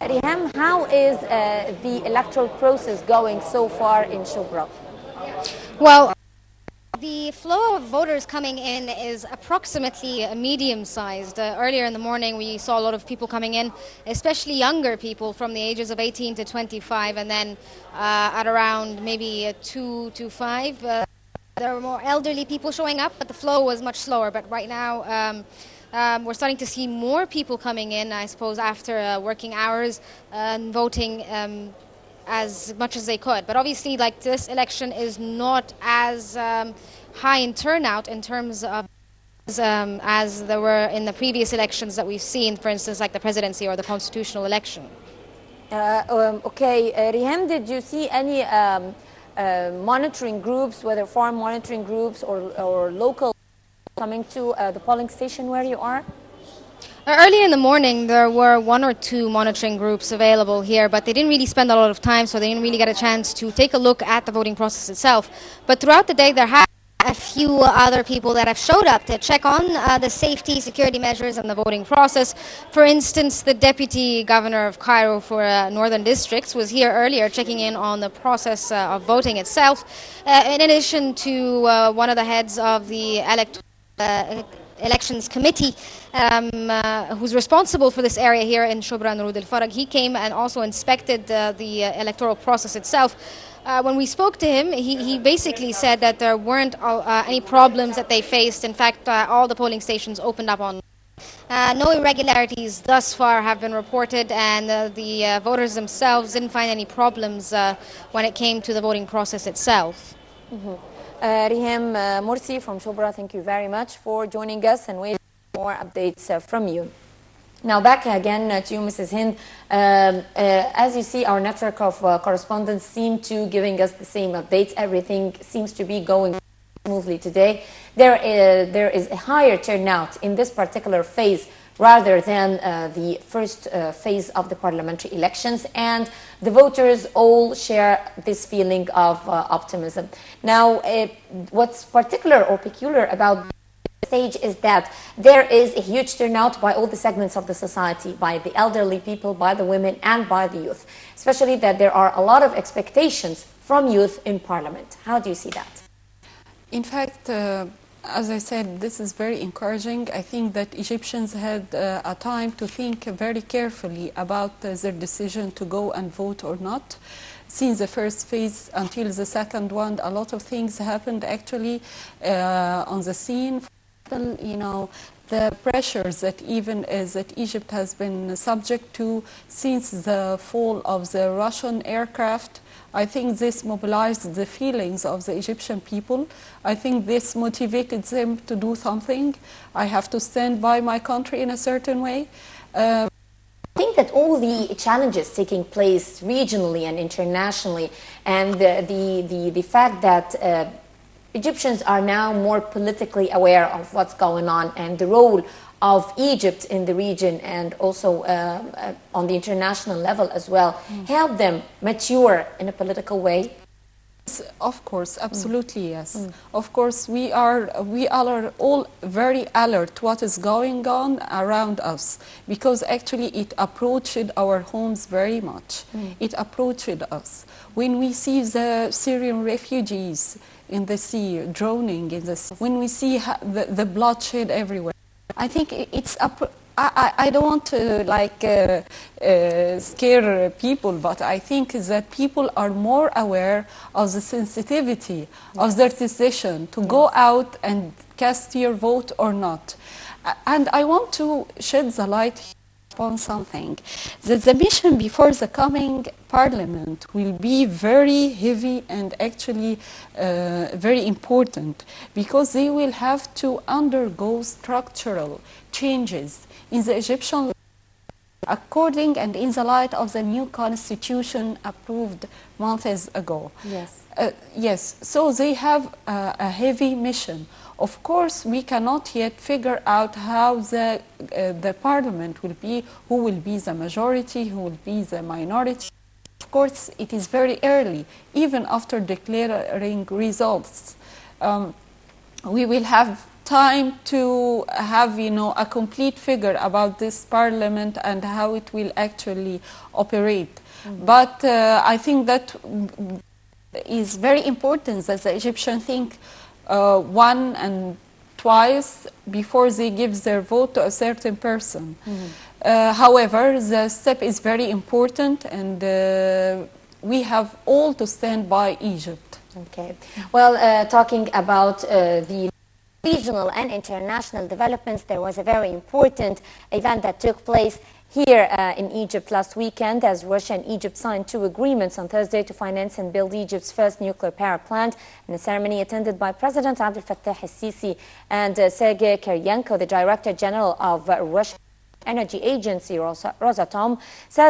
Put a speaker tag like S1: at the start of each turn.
S1: Riham, how is the electoral process going so far in Shubra?
S2: Well, the flow of voters coming in is approximately medium-sized. Earlier in the morning, we saw a lot of people coming in, especially younger people from the ages of 18 to 25, and then at around maybe 2 to 5, there were more elderly people showing up, but the flow was much slower. But right now, we're starting to see more people coming in, I suppose, after working hours and voting as much as they could. But obviously, like, this election is not as high in turnout in terms of as there were in the previous elections that we've seen, for instance, like the presidency or the constitutional election.
S1: Okay, Riham, did you see any monitoring groups, whether foreign monitoring groups or local, coming to the polling station where you are?
S2: Early in the morning, there were 1 or 2 monitoring groups available here, but they didn't really spend a lot of time, so they didn't really get a chance to take a look at the voting process itself. But throughout the day, there have been a few other people that have showed up to check on the safety, security measures and the voting process. For instance, the deputy governor of Cairo for northern districts was here earlier checking in on the process of voting itself, in addition to one of the heads of the elections committee who's responsible for this area here in Shubra Nurud al-Farag. He came and also inspected the electoral process itself. When we spoke to him, he basically said that there weren't any problems that they faced. In fact, all the polling stations opened up on. No irregularities thus far have been reported, and the voters themselves didn't find any problems when it came to the voting process itself.
S1: Riham Mursi from Shubra, thank you very much for joining us and waiting for more updates from you. Now back again to you, Mrs. Hend. As you see, our network of correspondents seem to giving us the same updates. Everything seems to be going smoothly today. There is a higher turnout in this particular phase rather than the first phase of the parliamentary elections, and the voters all share this feeling of optimism. Now, what's particular or peculiar about the stage is that there is a huge turnout by all the segments of the society, by the elderly people, by the women, and by the youth, especially that there are a lot of expectations from youth in parliament. How do you see that?
S3: In fact, as I said, this is very encouraging. I think that Egyptians had a time to think very carefully about their decision to go and vote or not. Since the first phase until the second one, a lot of things happened actually on the scene. You know, the pressures that even that Egypt has been subject to since the fall of the Russian aircraft, I think this mobilized the feelings of the Egyptian people. I think this motivated them to do something. I have to stand by my country in a certain way.
S1: I think that all the challenges taking place regionally and internationally, and the fact that Egyptians are now more politically aware of what's going on and the role of Egypt in the region and also on the international level as well, help them mature in a political way?
S3: Of course, absolutely, yes. Of course, we are all very alert what is going on around us, because actually it approached our homes very much. It approached us. When we see the Syrian refugees in the sea, drowning in the sea, when we see the bloodshed everywhere, I think it's I don't want to scare people, but I think that people are more aware of the sensitivity of their decision to go out and cast your vote or not. And I want to shed the light on something, that the mission before the coming parliament will be very heavy and actually very important, because they will have to undergo structural changes in the Egyptian according and in the light of the new constitution approved months ago.
S1: Yes.
S3: Yes, so they have a heavy mission. Of course, we cannot yet figure out how the parliament will be, who will be the majority, who will be the minority. Of course, it is very early, even after declaring results. We will have time to have, a complete figure about this parliament and how it will actually operate. But I think that is very important that the Egyptians think one and twice before they give their vote to a certain person. However, the step is very important, and we have all to stand by Egypt.
S1: Okay. Well, talking about the regional and international developments, there was a very important event that took place here in Egypt last weekend, as Russia and Egypt signed 2 agreements on Thursday to finance and build Egypt's first nuclear power plant, in a ceremony attended by President Abdel Fattah el-Sisi and Sergei Kiryenko, the Director General of Russian Energy Agency, Rosatom, said